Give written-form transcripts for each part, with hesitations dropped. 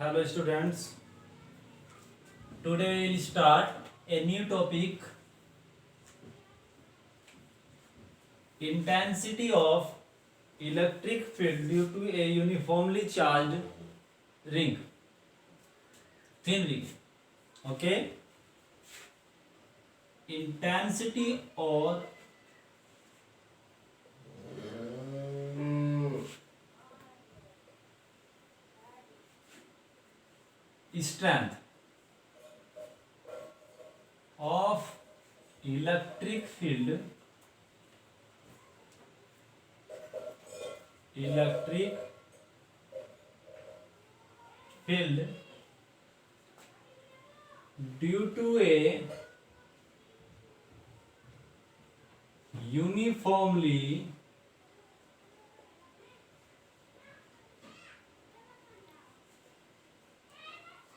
Hello students, today we will start a new topic, intensity of electric field due to a uniformly charged ring, thin ring. Okay, intensity or strength of electric field due to a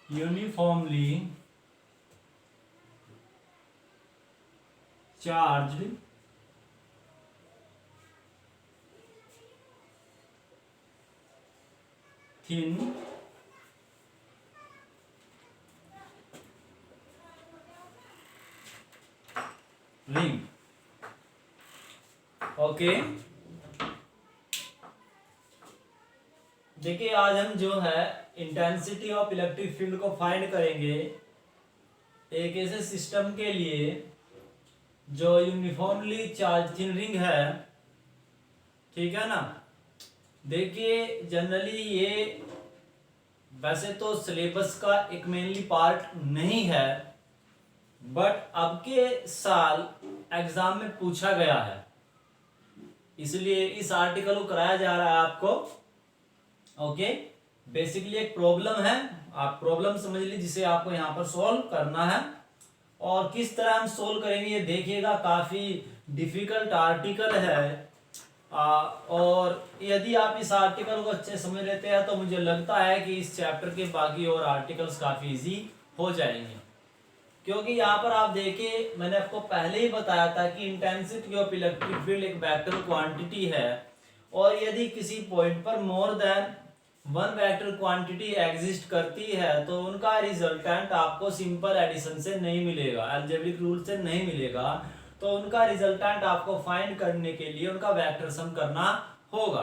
uniformly charged thin ring. Okay देखिए, आज हम जो है intensity of electric field को find करेंगे एक ऐसे system के लिए जो यूनिफॉर्मली चार्ज थिन रिंग है, ठीक है ना। देखिए, जनरली ये वैसे तो सिलेबस का एक मेनली पार्ट नहीं है, बट अब के साल एग्जाम में पूछा गया है, इसलिए इस आर्टिकल को कराया जा रहा है आपको। ओके, बेसिकली एक प्रॉब्लम है, आप प्रॉब्लम समझ लीजिए जिसे आपको यहाँ पर सॉल्व करना है। और किस तरह हम सोल्व करेंगे ये देखिएगा, काफी डिफिकल्ट आर्टिकल है। और यदि आप इस आर्टिकल को अच्छे समझ लेते हैं तो मुझे लगता है कि इस चैप्टर के बाकी और आर्टिकल्स काफी इजी हो जाएंगे, क्योंकि यहाँ पर आप देखिए, मैंने आपको पहले ही बताया था कि इंटेंसिटी ऑफ इलेक्ट्रिक फील्ड एक वेक्टर क्वांटिटी है, और यदि किसी पॉइंट पर more than one vector quantity exist करती है तो उनका रिजल्टेंट आपको सिंपल एडिशन से नहीं मिलेगा, अलजेब्रिक रूल से नहीं मिलेगा। तो उनका रिजल्टेंट आपको फाइंड करने के लिए उनका वेक्टर सम करना होगा,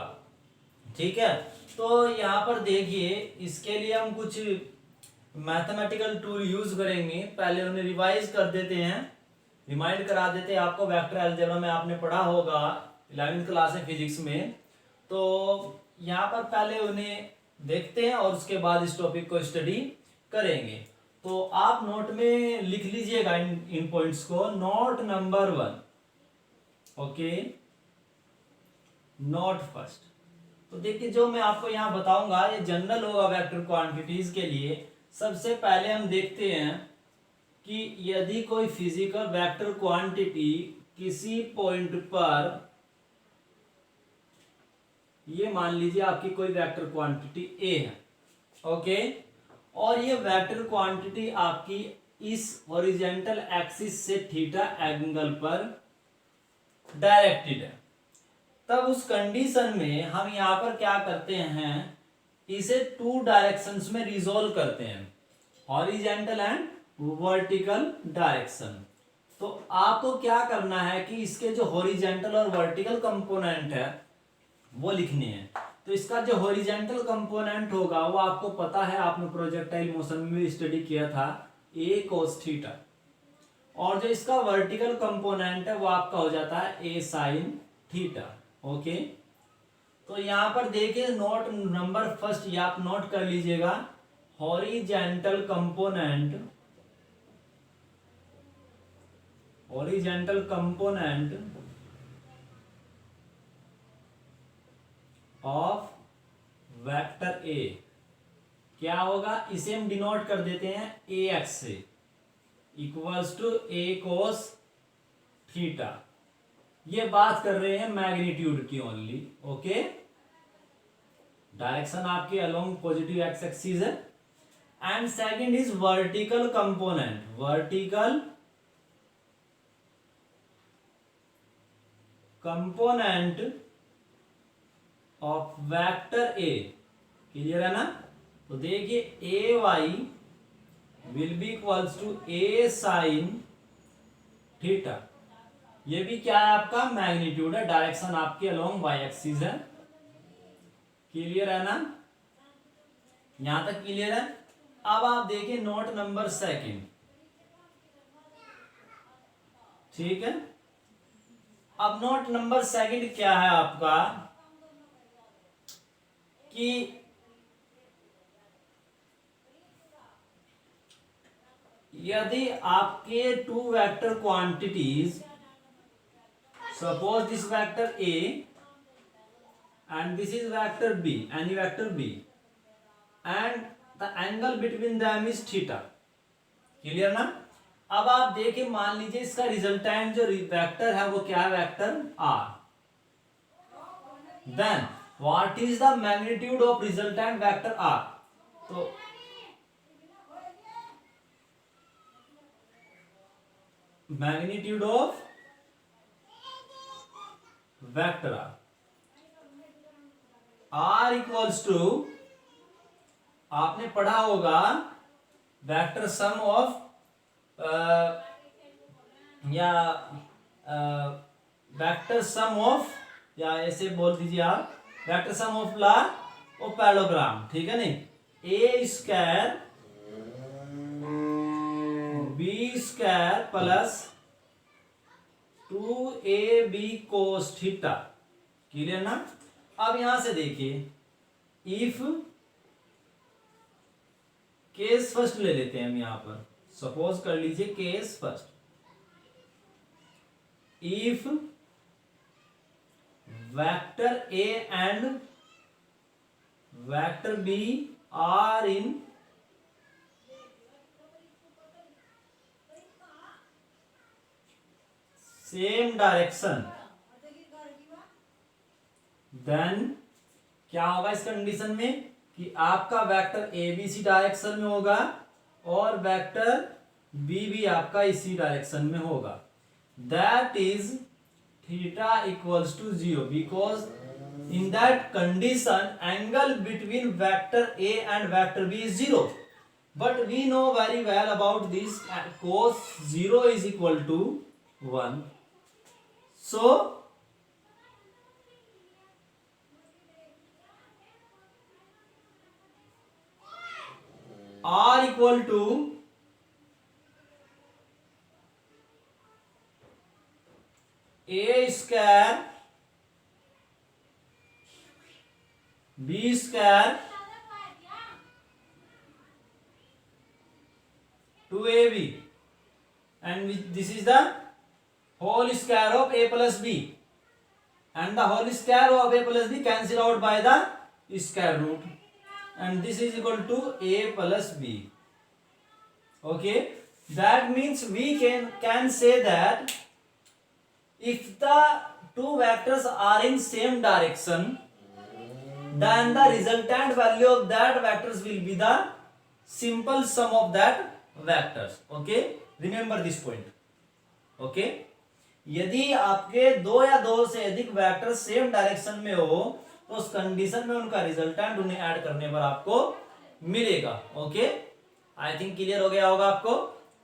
ठीक है। तो यहाँ पर देखिए, इसके लिए हम कुछ मैथमेटिकल टूल यूज करेंगे। पहले उन्हें रिवाइज कर देते हैं, रिमाइंड करा देते हैं आपको। वेक्टर अलजेब्रा में आपने पढ़ा होगा 11वीं क्लास में फिजिक्स में। तो यहाँ पर पहले उन्हें देखते हैं और उसके बाद इस टॉपिक को स्टडी करेंगे। तो आप नोट में लिख लीजिएगा इन पॉइंट्स को। Note number 1, okay, node first. तो देखिए, जो मैं आपको यहाँ बताऊंगा ये जनरल होगा वेक्टर क्वांटिटीज के लिए। सबसे पहले हम देखते हैं कि यदि कोई फिजिकल वेक्टर क्वांटिटी किसी पॉइंट पर, ये मान लीजिए आपकी कोई वेक्टर क्वांटिटी ए है, ओके, और ये वेक्टर क्वांटिटी आपकी इस हॉरिजॉन्टल एक्सिस से थीटा एंगल पर डायरेक्टेड है, तब उस कंडीशन में हम यहां पर क्या करते हैं, इसे टू डायरेक्शंस में रिजोल्व करते हैं, हॉरिजॉन्टल एंड वर्टिकल डायरेक्शन। तो आपको क्या करना है कि इसके जो हॉरिजॉन्टल और वर्टिकल कंपोनेंट है वो लिखने हैं। तो इसका जो हॉरिजॉन्टल कंपोनेंट होगा वो आपको पता है, आपने प्रोजेक्टाइल मोशन में स्टडी किया था, ए कोस थीटा। और जो इसका वर्टिकल कंपोनेंट है वो आपका हो जाता है ए साइन थीटा, ओके। तो यहां पर देखिए, नोट नंबर फर्स्ट ये आप नोट कर लीजिएगा, horizontal component of vector A क्या होगा, इसे हम डिनोट कर देते हैं ए एक्स से, equals to A cos theta. ये बात कर रहे हैं मैग्नीट्यूड की ओनली, ओके। डायरेक्शन आपके अलोंग पॉजिटिव एक्स एक्सिस है। And second is vertical component of vector A, clear है ना। तो देखिए A y will be equals to A sine theta. ये भी क्या है आपका मैग्नीट्यूड है, डायरेक्शन आपकी अलोंग वाई एक्सिस है। क्लियर है ना, यहां तक क्लियर है। अब आप देखिए नोट नंबर सेकंड, ठीक है। अब नोट नंबर सेकंड क्या है आपका कि यदि आपके two vector quantities, suppose this vector A and this is vector b, any vector b, and the angle between them is theta। Clear ना। अब आप देखिए मान लीजिए इसका रिजल्टेंट जो वेक्टर है वो क्या है, vector r। Then what is the magnitude of resultant vector r। तो magnitude of vector r equals to, आपने पढ़ा होगा वेक्टर सम ऑफ या वेक्टर सम ऑफ, या ऐसे बोल दीजिए आप वेक्टर सम ऑफ ला और पैरेललोग्राम, ठीक है नहीं। A square B square plus 2ab cos theta. Clear ना। अब यहां से देखिए इफ केस फर्स्ट ले लेते हैं हम यहां पर, सपोज कर लीजिए case first, if vector A and vector B are in same direction, then क्या होगा इस कंडीशन में कि आपका vector A B C direction में होगा और वेक्टर बी भी आपका इसी डायरेक्शन में होगा। That is theta equals to 0, because in that condition angle between vector A and vector B is 0, but we know very well about this, cos 0 is equal to 1, so r equal to a square b square 2ab, and this is the whole square of a plus b, and the whole square of a plus b cancel out by the square root, and this is equal to a plus b। okay, that means we can say that if the two vectors are in same direction, then the resultant value of that vectors will be the simple sum of that vectors। okay, remember this point। okay, यदि आपके दो या दो से अधिक vector same direction में हो तो उस कंडीशन में उनका रिजल्टेंट उन्हें ऐड करने पर आपको मिलेगा। ओके, आई थिंक क्लियर हो गया होगा आपको।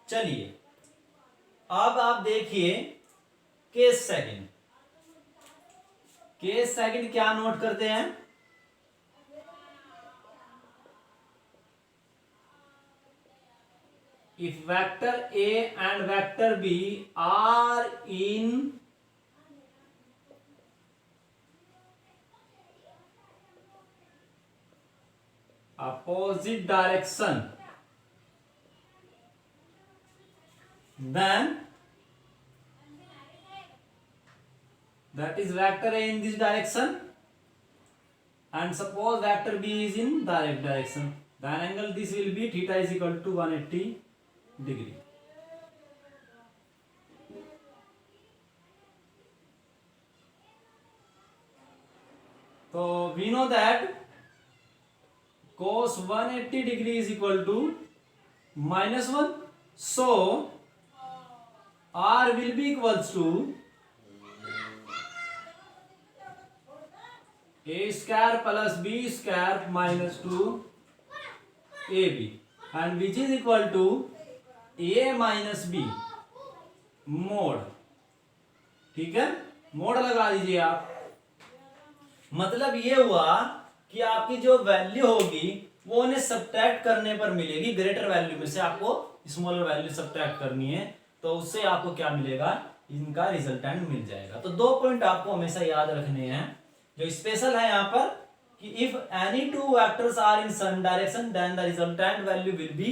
चलिए अब आप देखिए केस सेकंड। केस सेकंड क्या नोट करते हैं, if vector A and vector B are in opposite direction, then that is vector A in this direction and suppose vector B is in direct direction, then angle this will be theta is equal to 180 degree। तो we know that cos 180 degree is equal to -1, so R will be equals to a square plus b square minus 2 A B and which is equal to A minus B mod. ठीक है, mode लगा दीजिए आप। मतलब ये हुआ कि आपकी जो वैल्यू होगी वो उन्हें सब्ट्रैक्ट करने पर मिलेगी। ग्रेटर वैल्यू में से आपको स्मॉलर वैल्यू सब्ट्रैक्ट करनी है, तो उससे आपको क्या मिलेगा, इनका रिजल्टेंट मिल जाएगा। तो 2 पॉइंट आपको हमेशा याद रखने हैं जो स्पेशल है यहाँ पर, कि if any two vectors are in some direction then the resultant value will be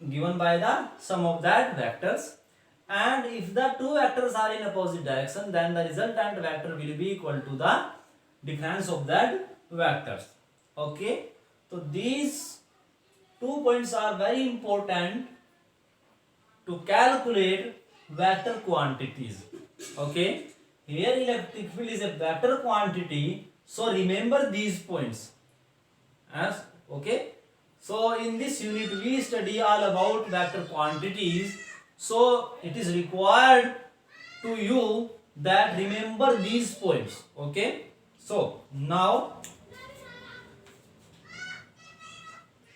given by the sum of that vectors, and if the two vectors are in opposite direction then the resultant vector will be equal to the difference of that vectors. Okay, so these 2 points are very important to calculate vector quantities. Okay, here electric field is a vector quantity, so remember these points as okay. So in this unit we study all about vector quantities, so it is required to you that remember these points. Okay, so now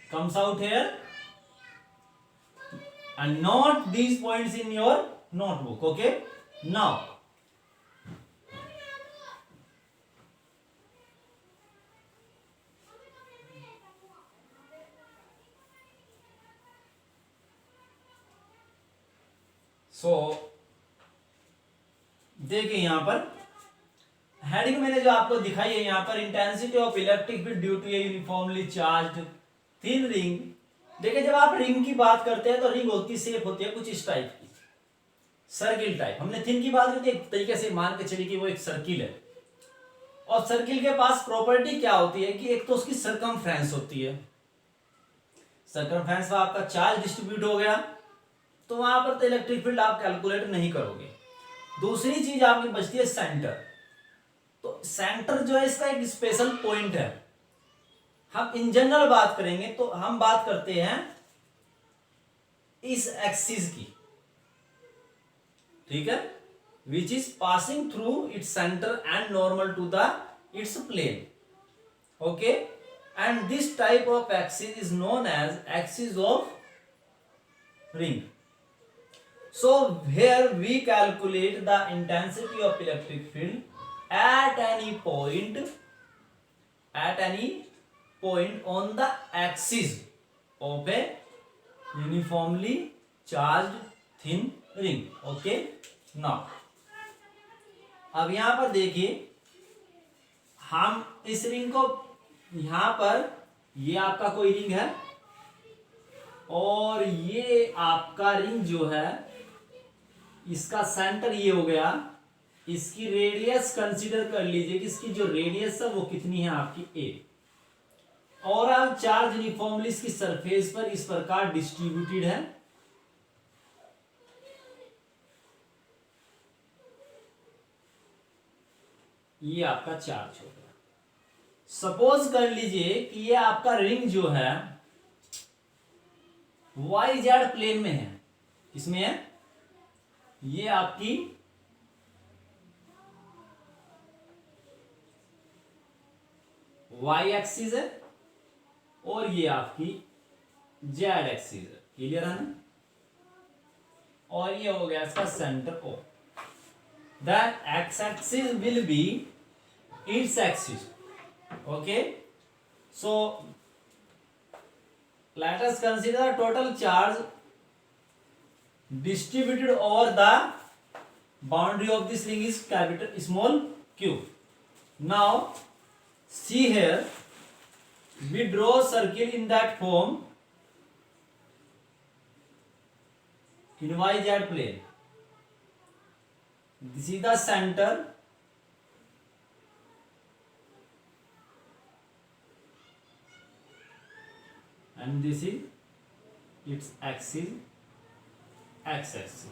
comes out here and note these points in your notebook. Okay, now सो देखिए यहां पर heading मैंने जो आपको दिखाई है यहां पर, intensity of electric field due to a uniformly charged thin ring. देखिए जब आप रिंग की बात करते हैं तो रिंग होती शेप होती है कुछ इस टाइप की, सर्किल टाइप। हमने थिन की बात की थी, एक तरीके से मान के चलिए कि वो एक सर्किल है, और सर्किल के पास प्रॉपर्टी क्या होती है कि एक तो उसकी सर्कमफ्रेंस होती है, सर्कमफ्रेंस पर आपका चार्ज डिस्ट्रीब्यूट हो गया तो वहां पर तो इलेक्ट्रिक फील्ड आप कैलकुलेट नहीं करोगे। दूसरी चीज आपकी बचती है सेंटर। तो सेंटर जो है इसका एक स्पेशल पॉइंट है। हम इन जनरल बात करेंगे तो हम बात करते हैं इस एक्सिस की, ठीक है, which is passing through its centre and normal to the its plane. Okay, and this type of axis is known as axis of ring. So here we calculate the intensity of electric field at any point on the axis of a uniformly charged thin ring. Okay, now अब यहां पर देखिए, हम इस ring को यहां पर, ये आपका कोई रिंग है और ये आपका रिंग जो है इसका सेंटर ये हो गया। इसकी रेडियस कंसीडर कर लीजिए कि इसकी जो रेडियस है वो कितनी है आपकी ए, और अब चार्ज यूनिफॉर्मली इसकी सरफेस पर इस प्रकार डिस्ट्रीब्यूटेड है। ये आपका चार्ज हो गया। सपोज कर लीजिए कि ये आपका रिंग जो है वाई जेड प्लेन में है, इसमें है, ये आपकी वाई एक्सिस है और ये आपकी जेड एक्सिस है। क्लियर है ना? और ये हो गया इसका centre O. That X axis will be its axis. Okay, so let us consider total charge distributed over the boundary of this ring is capital small q. Now see here, we draw a circle in that form in yz plane. This is the center and this is its axis, x axis,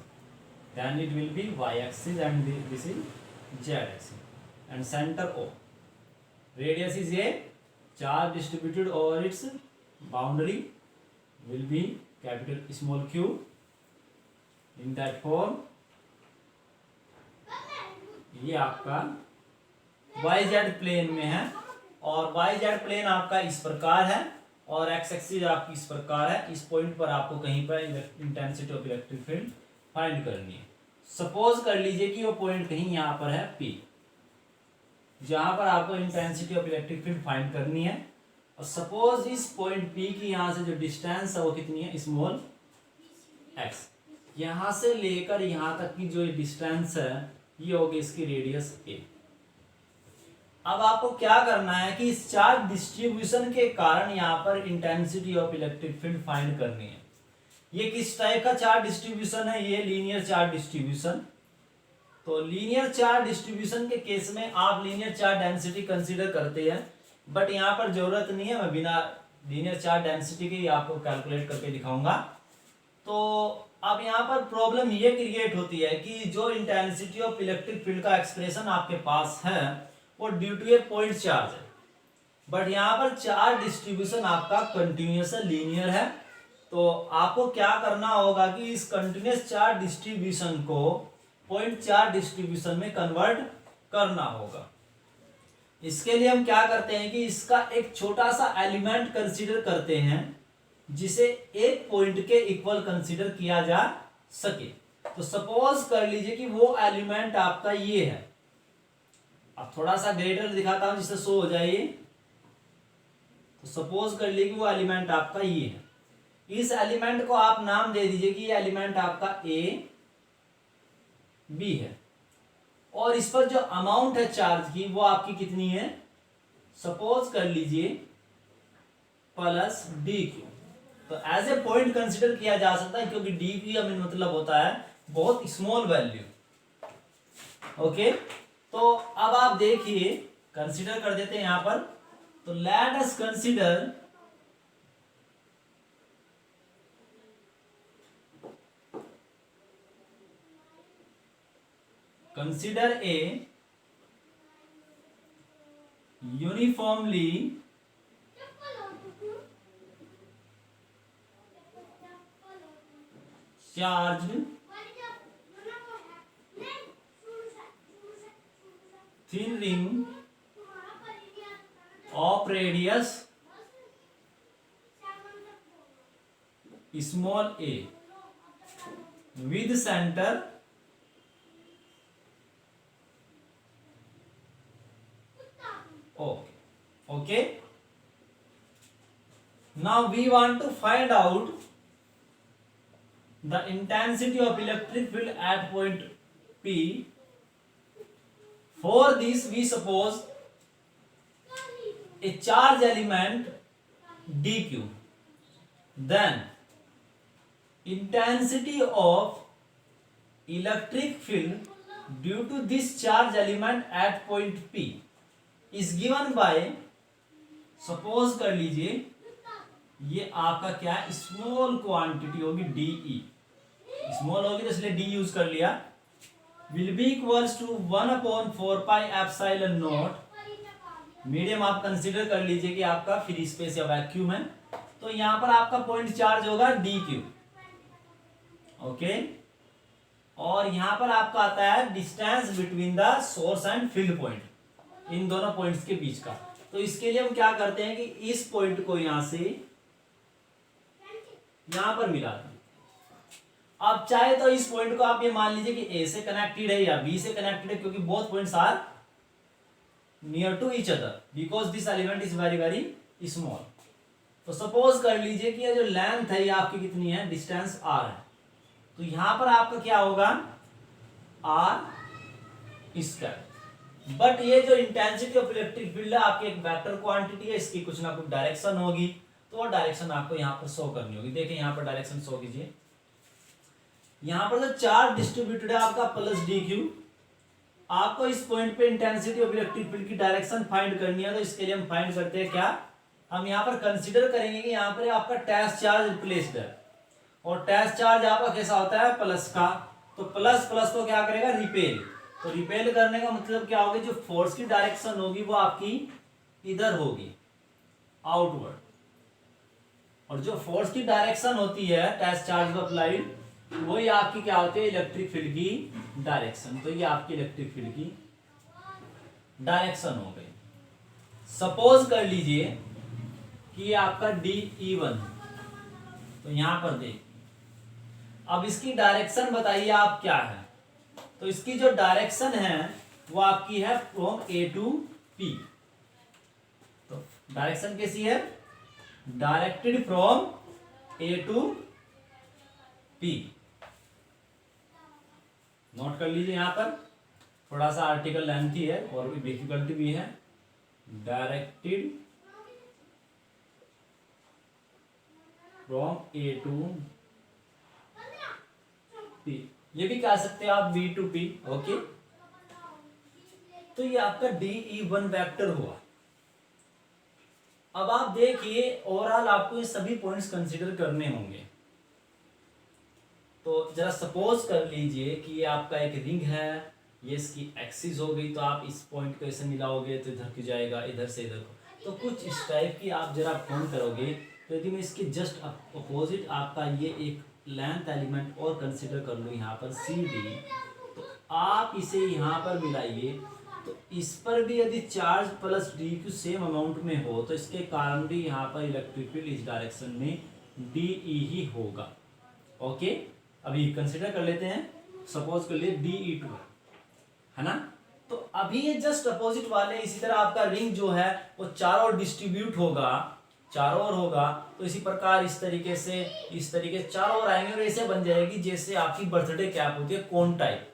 then it will be y axis and this is z axis, and center O. Radius is a, charge distributed over its boundary will be capital small q in that form. ये आपका yz plane में है और yz plane आपका इस प्रकार है और एक्स एक्सिस आपकी इस प्रकार है। इस पॉइंट पर आपको कहीं पर intensity of electric field find करनी है। सपोज कर लीजिए कि वो पॉइंट कहीं यहाँ पर है P, जहां पर आपको intensity of electric field find करनी है। और सपोज इस पॉइंट P की यहाँ से जो डिस्टेंस है वो कितनी है, स्मॉल x। यहां से लेकर यहां तक की जो डिस्टेंस है ये होगी इसकी रेडियस a। अब आपको क्या करना है कि इस चार्ज डिस्ट्रीब्यूशन के कारण यहाँ पर intensity of electric field find करनी है। ये किस टाइप का चार्ज डिस्ट्रीब्यूशन है, ये लीनियर चार्ज डिस्ट्रीब्यूशन। तो लीनियर चार्ज डिस्ट्रीब्यूशन के केस में आप लीनियर चार्ज डेंसिटी कंसीडर करते हैं, बट यहाँ पर जरूरत नहीं है, मैं बिना लीनियर चार्ज डेंसिटी के ही आपको कैलकुलेट करके दिखाऊंगा। तो अब यहाँ पर प्रॉब्लम ये क्रिएट होती है कि जो इंटेंसिटी ऑफ इलेक्ट्रिक फील्ड का एक्सप्रेशन आपके पास है वो due to a point charge है, बट यहाँ पर चार्ज डिस्ट्रीब्यूशन आपका कंटिन्यूअस लीनियर है। तो आपको क्या करना होगा कि इस कंटिन्यूअस चार्ज डिस्ट्रीब्यूशन को पॉइंट चार्ज डिस्ट्रीब्यूशन में कन्वर्ट करना होगा। इसके लिए हम क्या करते हैं कि इसका एक छोटा सा एलिमेंट कंसीडर करते हैं जिसे एक पॉइंट के इक्वल कंसीडर किया जा सके। तो सपोज कर लीजिए कि वो एलिमेंट आपका ये है। अब थोड़ा सा ग्रेटर दिखाता हूं जिससे शो हो जाए। तो सपोज कर लीजिए कि वो एलिमेंट आपका ये है। इस एलिमेंट को आप नाम दे दीजिए कि ये एलिमेंट आपका ए बी है, और इस पर जो अमाउंट है चार्ज की वो आपकी कितनी है, सपोज कर लीजिए प्लस डी क्यू। तो एज ए पॉइंट कंसीडर किया जा सकता है क्योंकि डी क्यू में मतलब होता है बहुत स्मॉल वैल्यू। ओके, तो अब आप देखिए कंसीडर कर देते हैं यहां पर। तो let us consider a uniformly charged thin ring of radius small a with center okay. Now we want to find out the intensity of electric field at point P. For this we suppose a charge element dq, then intensity of electric field due to this charge element at point P is given by, suppose कर लीजिए ये आपका क्या है, small quantity होगी d. Small होगी तो इसलिए डी यूज कर लिया। Will be equals to 1/4 pi epsilon naught. Medium आप कंसीडर कर लीजिए कि आपका फ्री स्पेस या वैक्यूम है, तो यहां पर आपका पॉइंट चार्ज होगा डी क्यू। ओके, और यहां पर आपका आता है distance between the source and field point, इन दोनों पॉइंट्स के बीच का। तो इसके लिए हम क्या करते हैं कि इस पॉइंट को यहां से यहां पर मिला दें। अब चाहे तो इस पॉइंट को आप ये मान लीजिए कि ए से कनेक्टेड है या बी से कनेक्टेड है, क्योंकि both points are near to each other because this element is very very small. तो सपोज कर लीजिए कि ये जो लेंथ है ये आपकी कितनी है, डिस्टेंस आर है। तो यहां पर आपका क्या होगा, आर स्क्वायर। बट ये जो इंटेंसिटी ऑफ इलेक्ट्रिक फील्ड है आपकी एक वेक्टर क्वांटिटी है, इसकी कुछ ना कुछ डायरेक्शन होगी, तो वो डायरेक्शन आपको यहाँ पर शो करनी होगी। देखिए यहाँ पर डायरेक्शन शो कीजिए। यहाँ पर जो चार्ज डिस्ट्रीब्यूटेड है आपका प्लस डी क्यू, आपको इस पॉइंट पे इंटेंसिटी ऑफ इलेक्ट्रिक फील्ड की डायरेक्शन फाइंड करनी है। तो इसके लिए हम फाइंड करते हैं क्या, हम यहाँ पर कंसिडर करेंगे कि यहाँ पर आपका टैच चार्ज रिप्लेस्ड है, और टैच चार्ज आपका कैसा होता है, प्लस का। तो प्लस प्लस को क्या करेगा, रिपेल। तो रिपेल करने का मतलब क्या होगा, जो फोर्स की डायरेक्शन होगी वो आपकी इधर होगी, आउटवर्ड, और जो फोर्स की डायरेक्शन होती है टैच चार्ज को अप्लाइड, वही आपकी क्या होती है, इलेक्ट्रिक फील्ड की डायरेक्शन। तो ये आपकी इलेक्ट्रिक फील्ड की डायरेक्शन हो गई। सपोज कर लीजिए कि ये आपका DE1, तो यहां पर देखिए अब इसकी डायरेक्शन बताइए आप क्या है। तो इसकी जो डायरेक्शन है वो आपकी है फ्रॉम A टू P। तो डायरेक्शन कैसी है, directed from A to P। Note कर लीजिए, यहां पर थोड़ा सा आर्टिकल लेंथी है और डिफिकल्टी भी है। Directed from A to P, ये भी कह सकते हैं आप B टू P। ओके, तो ये आपका DE1 वेक्टर हुआ। अब आप देखिए ओवरऑल आपको ये सभी पॉइंट्स कंसीडर करने होंगे। तो जरा सपोज कर लीजिए कि ये आपका एक रिंग है, ये इसकी एक्सिस हो गई, तो आप इस पॉइंट को ऐसे मिलाओगे तो इधर की जाएगा, इधर से इधर को, तो कुछ इस टाइप की आप जरा फॉर्म करोगे। तो यदि मैं इसके जस्ट अपोजिट आपका ये एक लेंथ एलिमेंट और कंसीडर कर लूँ यहाँ पर CD, तो आप इसे यहाँ पर मिलाइए, तो इस पर भी यदि charge plus DQ same amount में हो तो इसके कारण भी यहाँ पर इलेक्ट्रिक फील्ड इस डायरेक्शन में DE ही होगा। ओके, अभी कंसीडर कर लेते हैं, सपोज कर लिए DE2 है ना। तो अभी ये जस्ट अपोजिट वाले, इसी तरह आपका रिंग जो है वो चारों ओर डिस्ट्रीब्यूट होगा, चारों ओर होगा, तो इसी प्रकार इस तरीके से चारों ओर आएंगे और ऐसे बन जाएगी जैसे आपकी बर्थडे कैप होती है, कोन टाइप।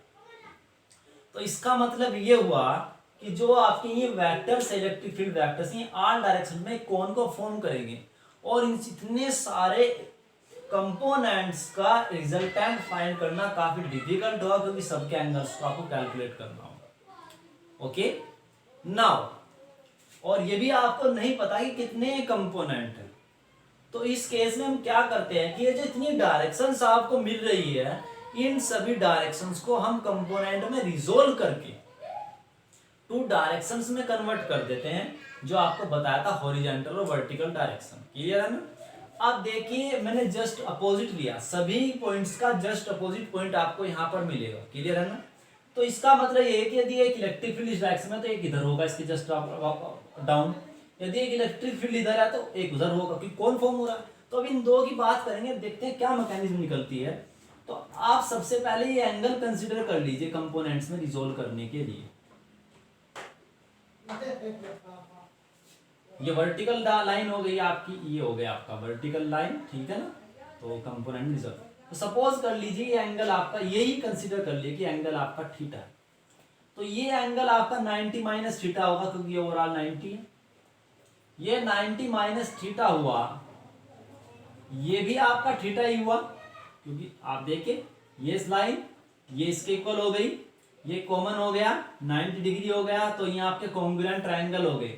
तो इसका मतलब ये हुआ कि जो आपके ये वेक्टर्स, इलेक्ट्रिक फील्ड वेक्टर्स, ये आल डायरेक्शन में कोन को फॉर्म करेंगे और इन इतने सारे कंपोनेंट्स का रिजल्टेंट फाइंड करना काफी डिफिकल्ट होगा, क्योंकि सबके एंगल्स को आपको कैलकुलेट करना होगा। ओके नाउ, और ये भी आपको नहीं पता कि कितने कंपोनेंट है, तो इस केस में हम क्या करते हैं कि ये जो इतनी डायरेक्शंस आपको मिल रही है, इन सभी डायरेक्शंस को हम कंपोनेंट में रिजोल्व करके 2 डायरेक्शंस में कन्वर्ट कर देते हैं, जो आपको बताया था हॉरिजॉन्टल और वर्टिकल डायरेक्शन। क्लियर है ना। अब देखिए मैंने जस्ट अपोजिट लिया, सभी पॉइंट्स का जस्ट अपोजिट पॉइंट आपको यहाँ पर मिलेगा। क्लियर है ना। तो इसका मतलब ये है कि यदि एक इलेक्ट्रिक फील्ड इस डायरेक्शन में तो एक इधर होगा, इसके जस्ट डाउन। यदि एक इलेक्ट्रिक फील्ड इधर है तो एक उधर होगा, क्योंकि कौन फॉर्म हो रहा है। तो अब इन दो की बात करेंगे, देखते हैं क्या मैकेनिज्म निकलती है। तो आप सबसे पहले ये एंगल कंसीडर कर लीजिए कंपोनेंट्स में रिजोल्व करने के लिए। ये वर्टिकल लाइन हो गई आपकी, ये हो गया आपका वर्टिकल लाइन, ठीक है ना। तो कंपोनेंट रिजोल्व, तो सपोज कर लीजिए ये एंगल आपका, यही कंसीडर कर लिए कि एंगल आपका थीटा है। तो ये एंगल आपका 90 माइनस थीटा होगा, क्योंकि ये ओवरऑल 90 है। ये 90 माइनस थीटा हुआ, ये भी आपका थीटा ही हुआ, क्योंकि आप देखिए ये लाइन ये इसके इक्वल हो गई, ये कॉमन हो गया, 90 डिग्री हो गया, तो ये आपके कॉन्ग्रुएंट ट्रायंगल हो गए।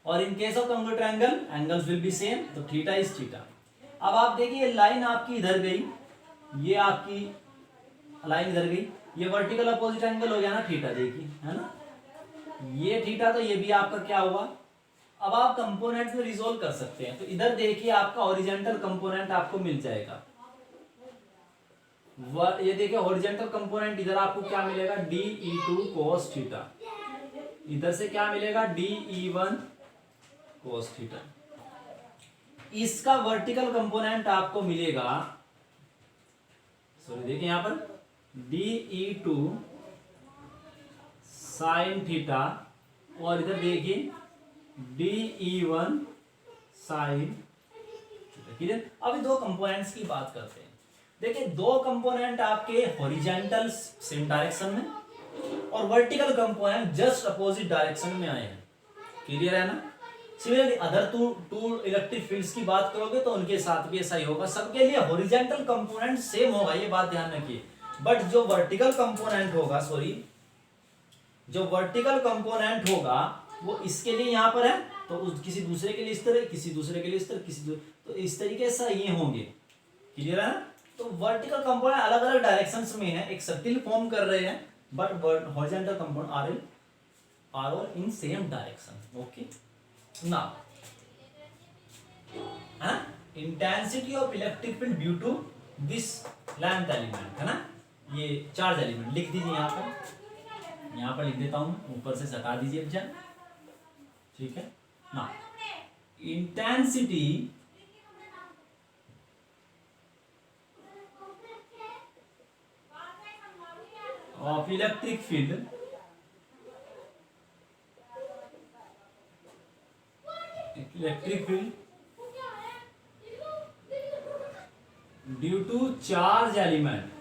और in case of congruent triangle angles will be same, तो थीटा इज थीटा। अब आप देखिए लाइन आपकी इधर गई, ये आपकी लाइन इधर गई, ये वर्टिकल अपोजिट एंगल हो गया ना थीटा, देखिए है ना, ये थीटा, तो ये भी आपका क्या हुआ। अब आप कंपोनेंट्स में रिजोल्व कर सकते हैं। तो इधर देखिए आपका हॉरिजॉन्टल कंपोनेंट आपको मिल जाएगा, ये देखिए हॉरिजॉन्टल कंपोनेंट इधर आपको क्या मिलेगा, DE2 cos थीटा, इधर से क्या मिलेगा DE1 cos थीटा। इसका वर्टिकल कंपोनेंट आपको मिलेगा, सॉरी देखिए यहां पर DE2 sin थीटा, और इधर देखिए DE1 sin थीटा। अभी दो कंपोनेंट्स की बात करते हैं। देखिए दो कंपोनेंट आपके हॉरिजॉन्टल सेम डायरेक्शन में और vertical component just opposite direction में आए हैं। क्लियर है ना। Similarly other two electric fields की बात करोगे तो उनके साथ भी ऐसा ही होगा, सबके लिए हॉरिजॉन्टल कंपोनेंट सेम होगा, ये बात ध्यान रखिए। बट जो वर्टिकल कंपोनेंट होगा, जो वर्टिकल कंपोनेंट होगा वो इसके लिए यहाँ पर है, तो किसी दूसरे के लिए इस तरह, किसी दूसरे के लिए इस तरह, तो इस तरीके से ये होंगे। क्लियर है ना। तो वर्टिकल कंपोनेंट अलग अलग डायरेक्शंस में है, एक सर्किल फॉर्म कर रहे हैं, but horizontal component are all in same direction. Okay now intensity of electric field due to this length element, है ना, ये चार्ज एलिमेंट लिख दीजिए यहाँ पर लिख देता हूं, ऊपर से हटा दीजिए, ठीक है ना। Intensity of electric field due to charge element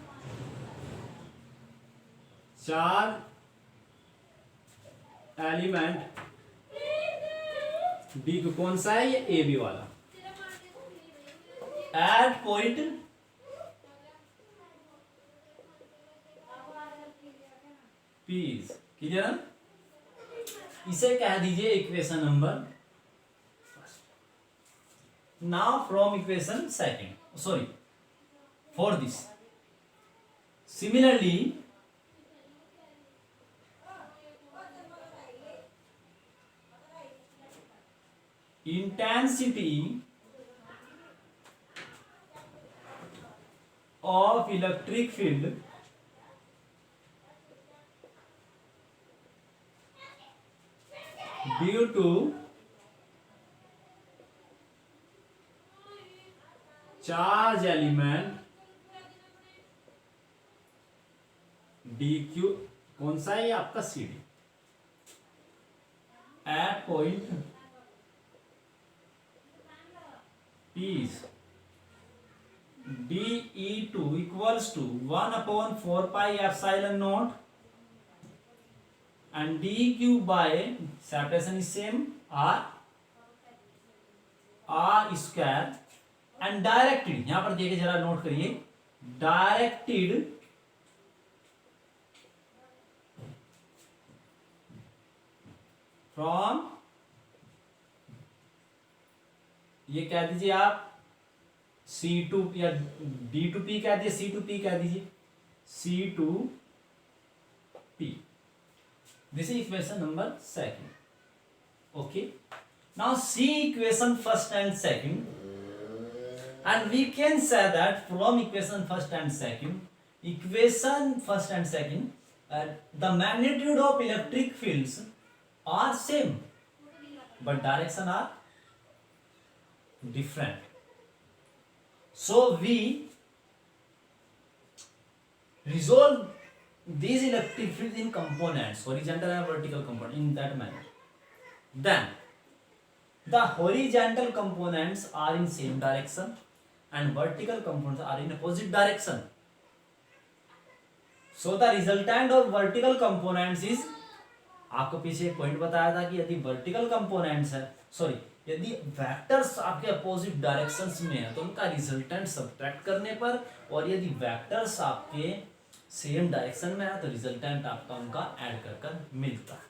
D कौन सा है, ये ए बी वाला, एट पॉइंट पीज, क्लियर है। इसे कह दीजिए equation number. Now from equation second, sorry for this, similarly intensity of electric field due to charge element dq, कौन सा है आपका C D, at point is dE2 equals to 1/4 pi epsilon naught and dQ by separation is same r square and directed, यहां पर देखिए जरा note करिए, directed from, ये कह दीजिए आप C2 या D2P कह दीजिए, C2P कह दीजिए, C2P, this is equation number second. Okay, now see equation first and second, and we can say that from equation first and second, the magnitude of electric fields are same but direction are different. So we resolve these electric fields in components, horizontal and vertical component, in that manner. Then the horizontal components are in same direction and vertical components are in opposite direction. So the resultant of vertical components is, आपको पीछे एक point बताया था कि यदि vertical components है, sorry यदि vectors आपके अपोजिट डायरेक्शंस में है तो उनका रिजल्टेंट सब्ट्रैक्ट करने पर, और यदि वेक्टर्स आपके सेम डायरेक्शन में है तो रिजल्टेंट आपका उनका ऐड कर कर मिलता है,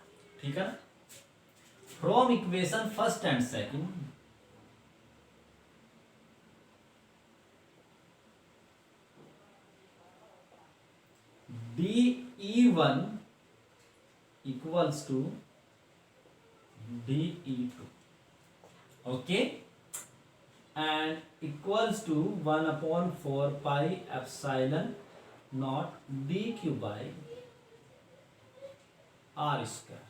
ठीक है ना। From equation first and second, DE1 equals to DE2, okay, and equals to 1/4 pi epsilon naught dq by r square।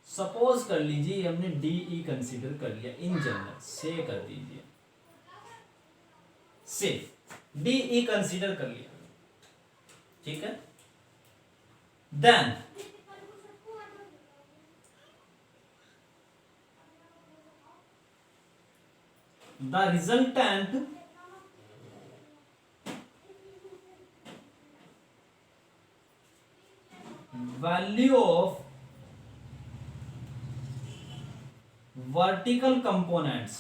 Suppose कर लीजिए हमने DE कंसीडर कर लिया, इन जनरल से कर दीजिए, से DE कंसीडर कर लिया, ठीक है। Then the resultant value of vertical components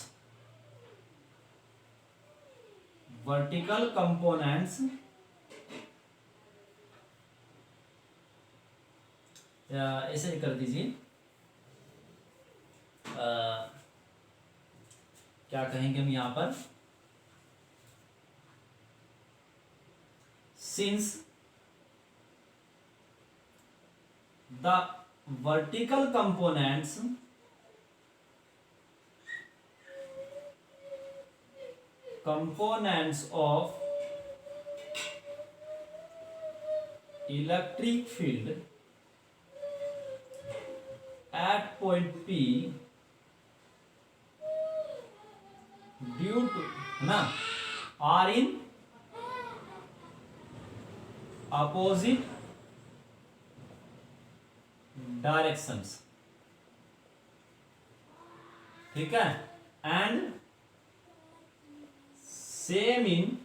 ऐसे कर दीजिए, क्या कहेंगे हम यहां पर, since the vertical components of electric field at point P due to, है ना, आर इन अपोजिट डायरेक्शंस, ठीक है, and same in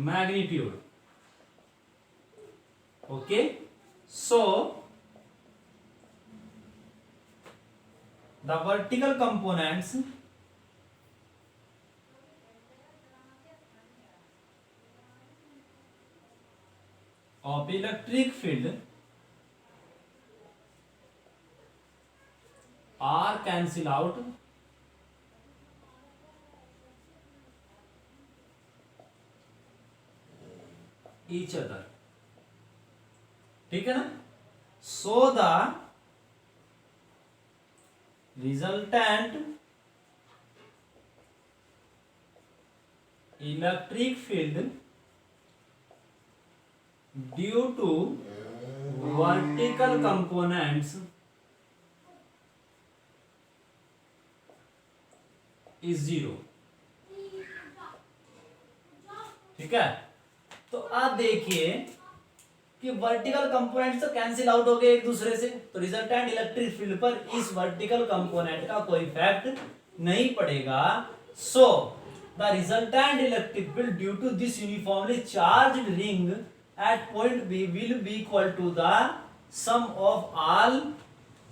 magnitude. Okay, so the vertical components of electric field are cancel out each other, ठीक है ना, so the resultant electric field due to vertical components is 0, ठीक है। तो आप देखिए कि वर्टिकल कंपोनेंट तो कैंसिल आउट हो गए एक दूसरे से, तो रिजल्टेंट इलेक्ट्रिक फील्ड पर इस वर्टिकल कंपोनेंट का कोई इफेक्ट नहीं पड़ेगा। So the resultant electric field due to this uniformly charged ring at point B will be equal to the sum of all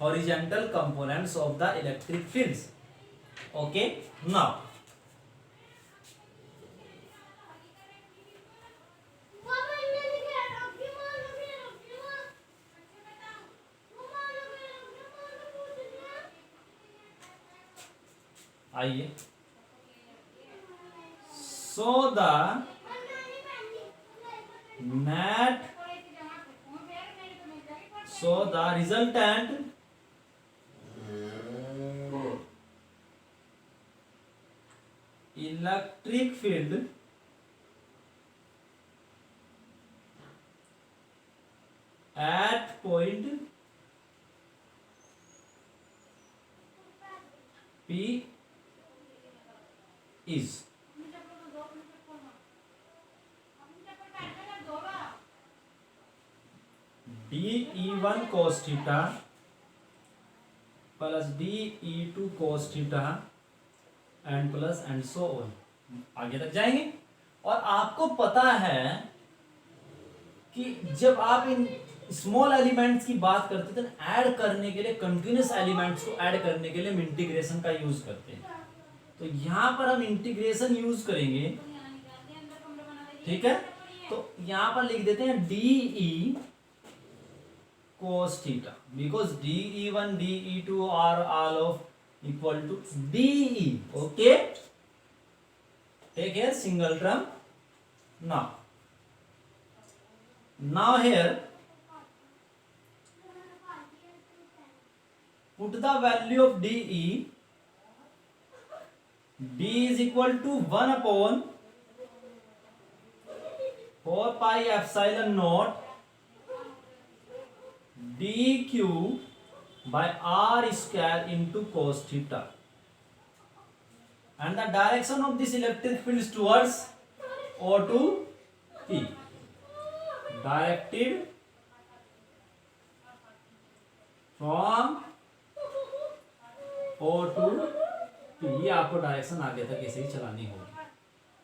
horizontal components of the electric fields. Okay, now आइए, so the net, so the resultant electric field at point P is DE1 cos theta plus DE2 cos theta and plus and so on, आगे तक जाएंगे। और आपको पता है कि जब आप इन स्मॉल एलिमेंट्स की बात करते हैं तो ऐड करने के लिए, कंटिन्यूस एलिमेंट्स को ऐड करने के लिए हम इंटीग्रेशन का यूज करते हैं। तो यहां पर हम इंटीग्रेशन यूज करेंगे, ठीक है। तो यहां पर लिख देते हैं DE cos theta because DE1 DE2 are all of equal to DE. Okay, take here single term. Now here put the value of DE. D is equal to 1 upon 4 pi epsilon naught dq by r square into cos theta, and the direction of this electric field is towards O to P, directed from O to P। ये आपको direction आगे तक ऐसे ही चलानी होगी,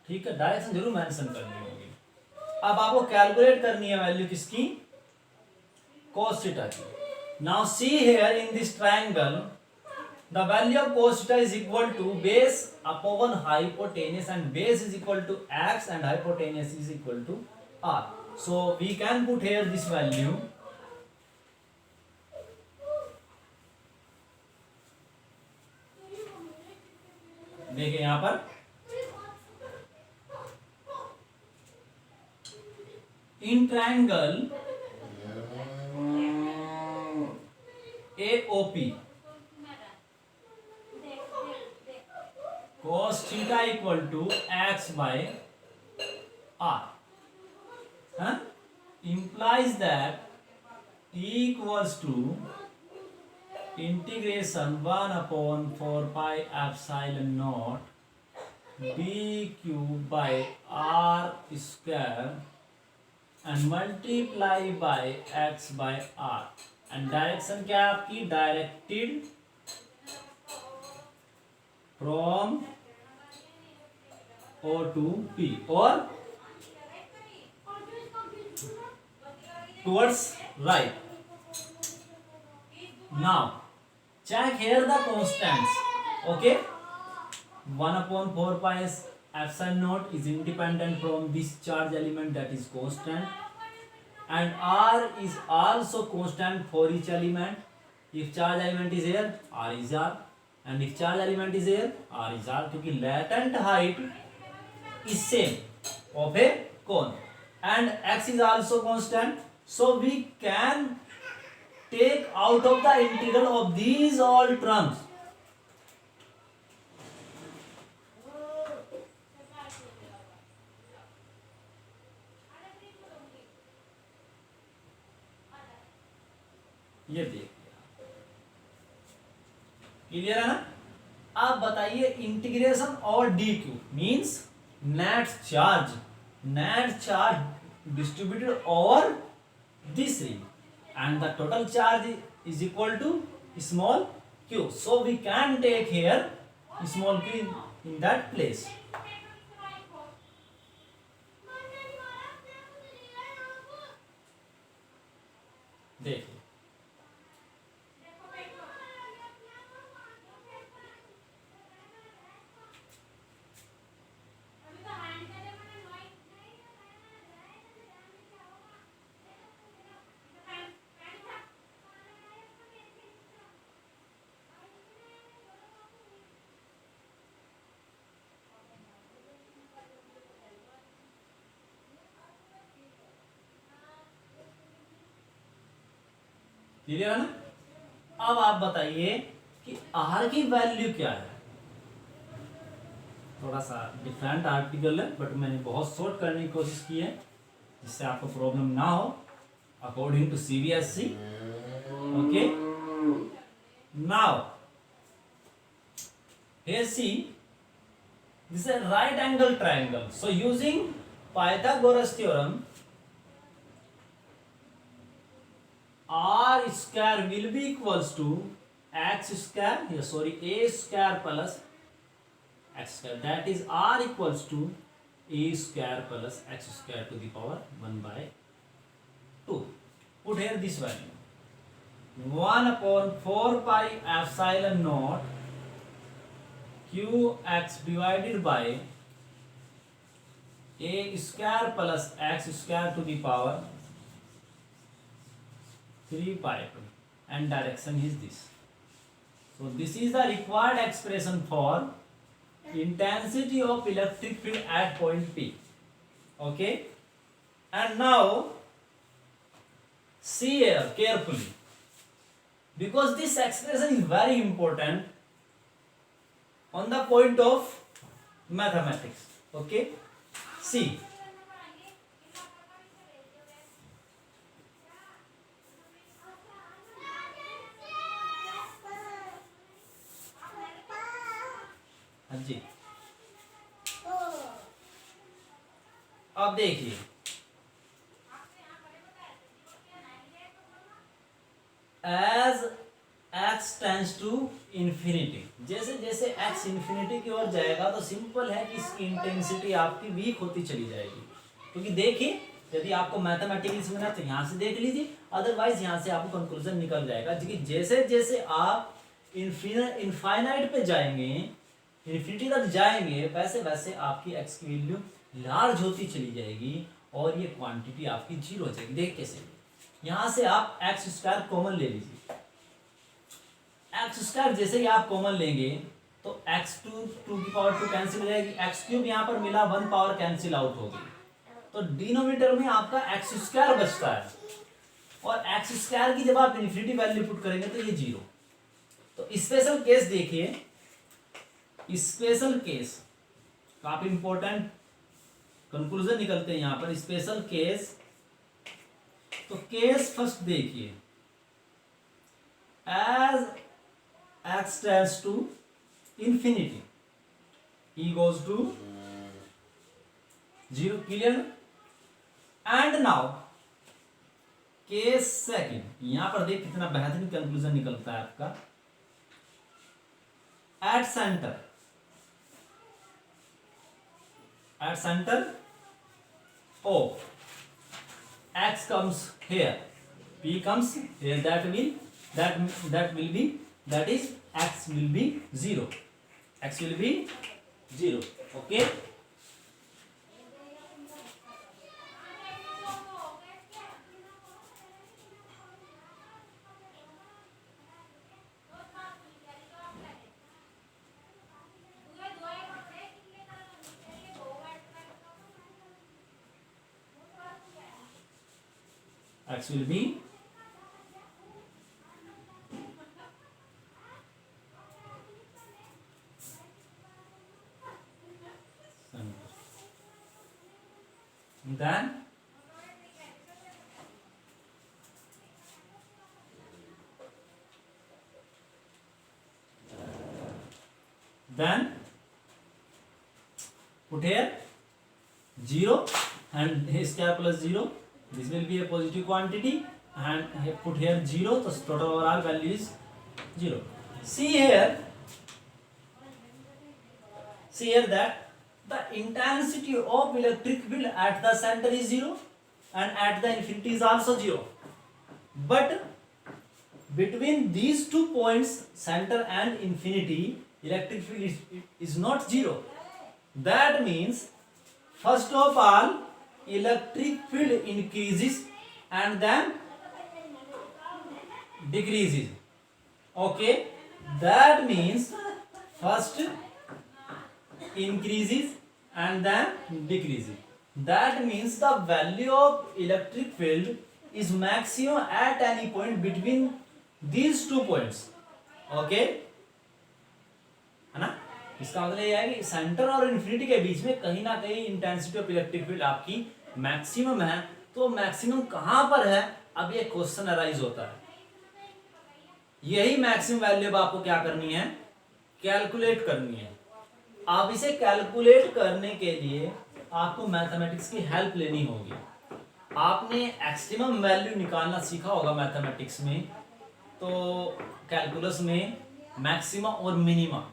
ठीक है, direction जरूर मेंशन करनी होगी। अब आपको कैलकुलेट करनी है वैल्यू किसकी, cos theta की। Now see here in this triangle the value of cos theta is equal to base upon hypotenuse, and base is equal to x and hypotenuse is equal to r. So we can put here this value, देखिए यहां पर in triangle AOP cos theta equal to x by r, implies that E equals to integration 1/4 pi epsilon naught b cube by r square and multiply by x by r and direction क्या है आपकी, directed from O to P और towards right. Now check here the constants. Okay, 1/4 pi epsilon naught is independent from this charge element, that is constant, and r is also constant for each element. If charge element is here, r is r, and if charge element is here, r is r, क्योंकि latent height is same of a cone and x is also constant, so we can take out of the integral of these all terms. ये देखिए, clear है ना। आप बताइए integration और D Q means net charge distributed over this ring and the total charge is equal to small q, so we can take here small q in that place. देखिए clear है ना। अब आप बताइए कि आर की value क्या है। थोड़ा सा डिफरेंट आर्टिकल है बट मैंने बहुत शॉर्ट करने की कोशिश की है जिससे आपको प्रॉब्लम ना हो, according to CBSE. Okay, now here see, this is a right angle triangle, so using Pythagoras theorem, r square will be equals to x square, a square plus x square, that is r equals to a square plus x square to the power 1/2. Put here this value, 1/4 pi epsilon naught qx divided by a square plus x square to the power 3/2, and direction is this. So this is the required expression for intensity of electric field at point P. Okay, and now see here carefully, because this expression is very important on the point of mathematics. Okay, see, जी अब देखिए, as x tends to infinity, जैसे जैसे x infinity की ओर जाएगा तो simple है कि इसकी इंटेंसिटी आपकी वीक होती चली जाएगी। क्योंकि देखिए, यदि आपको मैथमेटिकली समझना तो यहाँ से देख लीजिए, अदरवाइज यहाँ से आपको कंक्लूजन निकल जाएगा। क्योंकि जैसे जैसे आप इनफाइनाइट पे जाएंगे, इन्फिनिटी तक जाएंगे, वैसे वैसे आपकी x की वैल्यू लार्ज होती चली जाएगी और ये क्वांटिटी आपकी जीरो हो जाएगी। देख कैसे, यहाँ से आप एक्स स्क्वायर कॉमन ले लीजिए, एक्स स्क्वायर जैसे ही आप कॉमन लेंगे तो x2 2 की पावर 2 कैंसिल हो जाएगी, एक्स क्यूब यहाँ पर मिला 1 पावर कैंसिल आउट होगी, तो डिनोमिनेटर में आपका एक्स स्क्वायर बचता है, और एक्स स्क्वायर की जब आप इन्फिनिटी वैल्यू पुट करेंगे तो ये जीरो। तो स्पेशल केस देखिए, स्पेशल केस काफी इंपॉर्टेंट कंक्लूजन निकलते हैं यहाँ पर। स्पेशल केस, तो केस फर्स्ट देखिए, as x tends to infinity, e goes to 0, clear? And now case second, यहां पर देख कितना बेहतरीन कंक्लूजन निकलता है आपका। At centre O, x comes here, p comes here, that will be, that is x will be 0, x will be 0, okay? X will be then put here 0 and square plus 0, this will be a positive quantity, and put here 0, so total overall value is 0. See here that the intensity of electric field at the center is 0 and at the infinity is also 0, but between these 2 points, center and infinity, electric field is not 0. That means first of all electric field increases and then decreases, okay? That means first increases and then decreases. That means the value of electric field is maximum at any point between these 2 points, okay? है ना? इसका मतलब यह है कि centre और infinity के बीच में कहीं ना कहीं इंटेंसिटी ऑफ इलेक्ट्रिक फील्ड आपकी मैक्सिमम है। तो मैक्सिमम कहां पर है, अब ये क्वेश्चन अराइज होता है। यही मैक्सिमम वैल्यू अब आपको क्या करनी है, कैलकुलेट करनी है। आप इसे कैलकुलेट करने के लिए आपको मैथमेटिक्स की हेल्प लेनी होगी। आपने एक्सट्रीमम वैल्यू निकालना सीखा होगा मैथमेटिक्स में, तो कैलकुलस में मैक्सिमा और मिनिमा।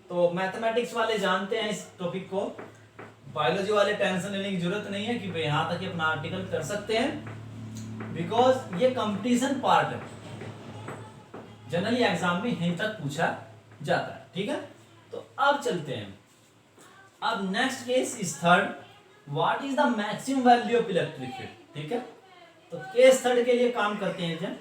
तो मैथमेटिक्स वाले जानते हैं इस टॉपिक को, बायोलॉजी वाले टेंशन लेने की जरूरत नहीं है कि भाई यहां तक अपना आर्टिकल कर सकते हैं, बिकॉज ये कंपटीशन पार्ट है, जनरली एग्जाम में यहीं तक पूछा जाता है। ठीक है, तो अब चलते हैं। अब next case is third, what is the maximum value of electric field. ठीक है, तो केस थर्ड के लिए काम करते हैं जब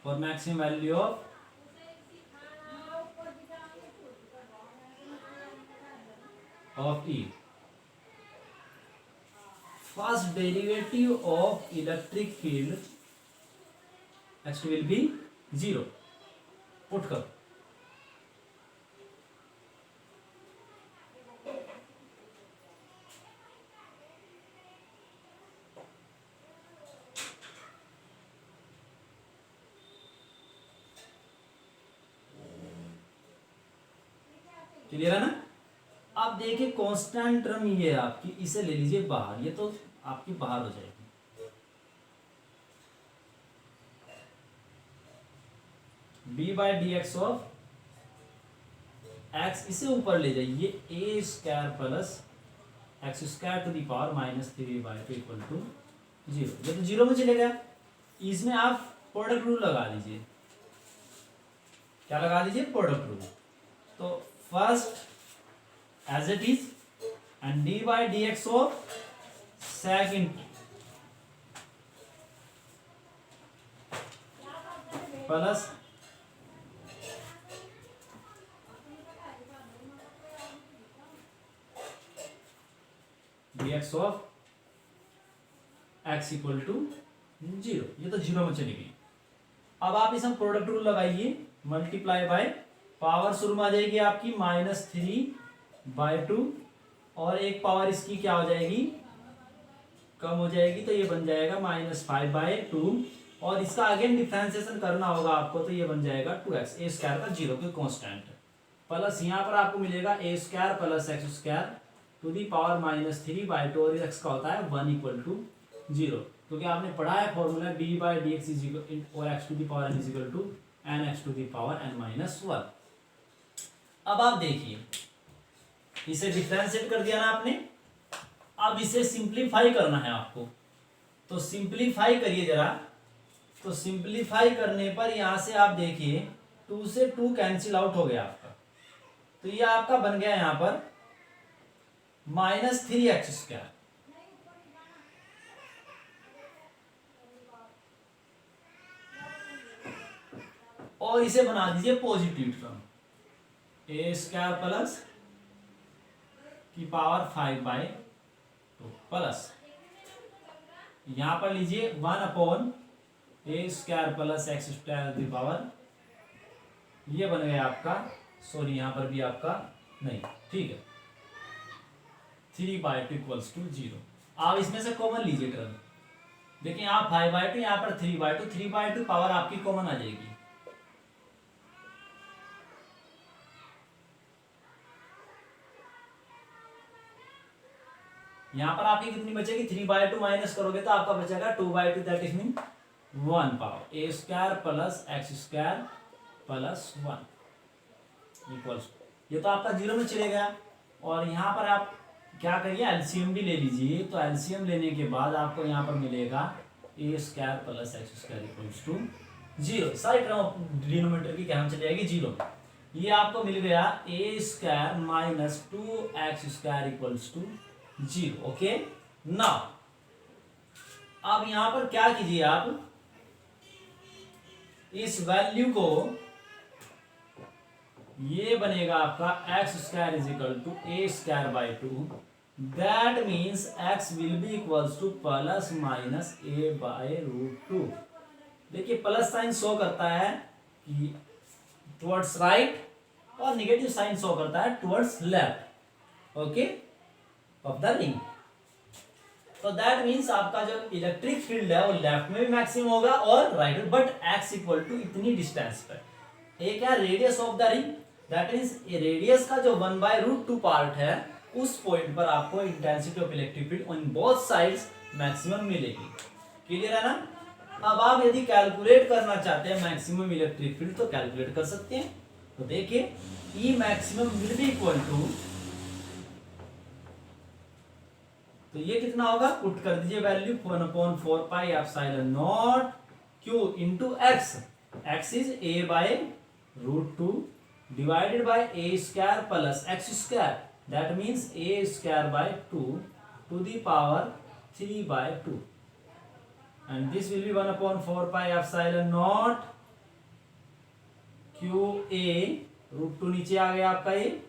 for maximum value of E, first derivative of electric field x will be 0, put कर। क्लियर है ना। अब देखिए कांस्टेंट टर्म ये है आपकी, इसे ले लीजिए बाहर, ये तो आपकी बाहर हो जाएगी। D by d x of x, इसे ऊपर ले जाइए, A square plus x square to the power minus 3/2 equal to 0। ये तो 0 में चलेगा, इसमें आप प्रोडक्ट रूल लगा लीजिए। क्या लगा लीजिए? Product rule. तो first as it is and d by d x of second plus dx of x equal to 0, ये तो 0 में चली गई। अब आप इसमें प्रोडक्ट रूल लगाइए, मल्टीप्लाई बाय पावर शुरू में आ जाएगी आपकी -3/2 और एक पावर इसकी क्या हो जाएगी, कम हो जाएगी, तो ये बन जाएगा -5/2 और इसका अगेन डिफरेंशिएशन करना होगा आपको, तो ये बन जाएगा 2x ए स्क्वायर का 0 के कांस्टेंट प्लस यहाँ पर आपको मिलेगा A square plus x square to the power -3/2 और x का होता है 1 इक्वल टू 0, क्योंकि आपने पढ़ा है फॉर्मूला b/dx इज इक्वल और x to the power n is equal to nx to the power n-1। अब आप देखिए इसे डिफरेंशिएट कर दिया ना आपने, अब इसे सिंप्लीफाई करना है आपको, तो सिंप्लीफाई करिए जरा। तो सिंप्लीफाई करने पर यहां से आप देखिए 2 से 2 कैंसिल आउट हो गया आपका, तो ये आपका बन गया यहां पर -3x²। और इसे बना दीजिए पॉजिटिव टर्म, ए स्क्वायर प्लस की पावर 5/2 प्लस यहां पर लीजिए 1/a² प्लस x² की पावर, ये बन गया आपका, सॉरी यहां पर भी आपका नहीं, ठीक है, 3/2 इक्वल्स टू 0। आप इसमें से कॉमन लीजिए टर्म, देखिए आप 5/2 यहाँ पर 3/2 पावर आपकी कॉमन आ जाएगी, यहां पर आपकी कितनी बचेगी, 3/2 माइनस करोगे तो आपका बचेगा 2/2, that is mean 1 power A square plus x square plus 1 equals, ये तो आपका 0 में चले गया। और यहाँ पर आप क्या करिए, एलसीएम भी ले लीजिए, तो एलसीएम लेने के बाद आपको यहाँ पर मिलेगा A square plus x square equals to 0, सारी टर्म डिनोमिनेटर की क्या चली जाएगी 0, ये आपको मिल गया A square minus 2x² equals to 0। Now, नाउ अब यहां पर क्या कीजिए, आप इस वैल्यू को, ये बनेगा आपका x² is equal to a²/2, that means x will be equals to plus minus a/√2। देखिए प्लस साइन शो करता है कि टुवर्ड्स राइट और निगेटिव साइन शो करता है towards left, okay, of the ring. तो दैट मीन्स आपका जो इलेक्ट्रिक फील्ड है वो लेफ्ट में भी मैक्सिमम होगा और राइट में, बट x इक्वल टू इतनी डिस्टेंस पर, एक है radius of the ring, that means radius का जो 1/√2 पार्ट है उस पॉइंट पर आपको intensity of electric field on both sides maximum मिलेगी। क्लियर है ना? अब आप यदि कैलकुलेट करना चाहते हैं मैक्सिमम इलेक्ट्रिक फील्ड तो कैलकुलेट कर सकते हैं। तो देखिए E maximum will be equal to, तो ये कितना होगा, पुट कर दीजिए value 1/4πε0 q into x, x is a/√2 divided by a² plus x², that means a²/2 to the power 3/2 and this will be 1/4πε0 q a√2 नीचे आ गया आपका ये,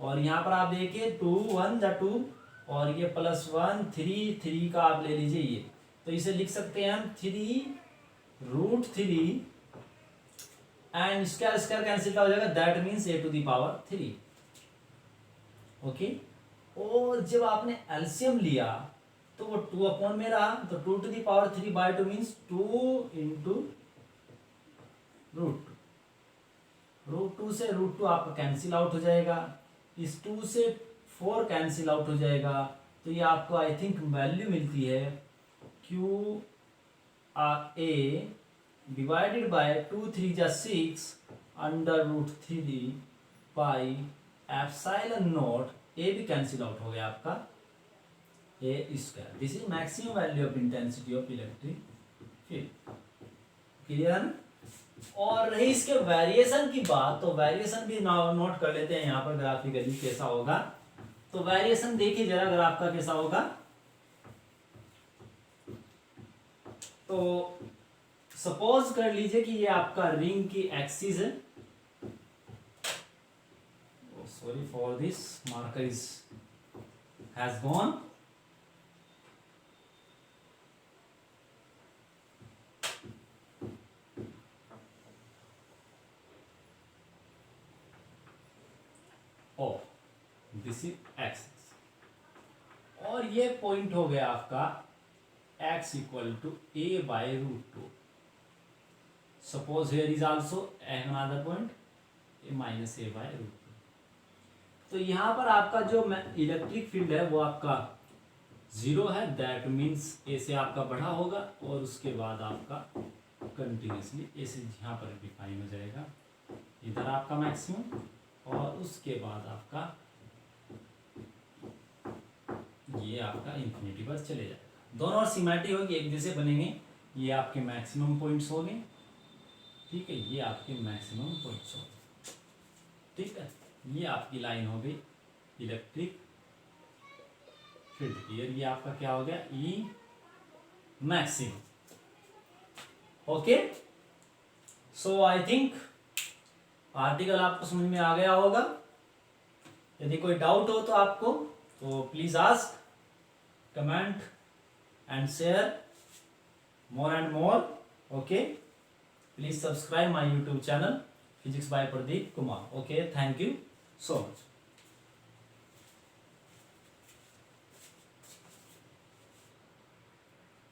और यहां पर आप देखिए 2 1 जा 2 और ये +1 3 का आप ले लीजिए ये, तो इसे लिख सकते हैं हम 3√3 एंड स्क्वायर कैंसिल हो जाएगा, दैट मीन्स a⁻3। ओके, और जब आपने एलसीएम लिया तो वो 2 में रहा, तो 2⁻3/2 मीन्स 2 इंटू √2 से √2 आपका कैंसिल आउट हो जाएगा, इस 2 से 4 कैंसिल आउट हो जाएगा, तो ये आपको आई थिंक वैल्यू मिलती है QA डिवाइडेड बाय 2 3 जा 6 √3 पाई ε0, ए भी कैंसिल आउट हो गया आपका a²। This is maximum value of intensity of electric field. Clear है ना? और रही इसके वेरिएशन की बात, तो वेरिएशन भी नोट कर लेते हैं यहाँ पर ग्राफिकली कैसा होगा। तो वेरिएशन देखिए जरा ग्राफ का कैसा होगा। तो सपोज कर लीजिए कि ये आपका रिंग की एक्सिस है, sorry for this marker is has gone, oh this is axis, और ये पॉइंट हो गया आपका x equal to a by root two. Suppose here is also another point a minus a by root two. तो यहाँ पर आपका जो इलेक्ट्रिक फील्ड है वो आपका जीरो है, दैट मीन्स ए से आपका बढ़ा होगा और उसके बाद आपका कंटिन्यूसली ए से यहाँ पर डिफाइन हो जाएगा, इधर आपका मैक्सिमम और उसके बाद आपका ये आपका इंफिनिटी पर चले जाएगा। दोनों और सिमेट्री होगी, एक जैसे बनेंगे। ये आपके मैक्सिमम पॉइंट्स हो गए, ठीक है, ये आपके मैक्सिमम पॉइंट्स हो गए, ठीक है। ये आपकी लाइन हो गई इलेक्ट्रिक फील्ड की, ये आपका क्या हो गया ई maximum. Okay, so I think article आपको समझ में आ गया होगा। यदि कोई डाउट हो तो आपको, तो please ask, comment and share more and more. Okay, please subscribe my YouTube channel Physics by Pradeep Kumar. Okay, thank you so much.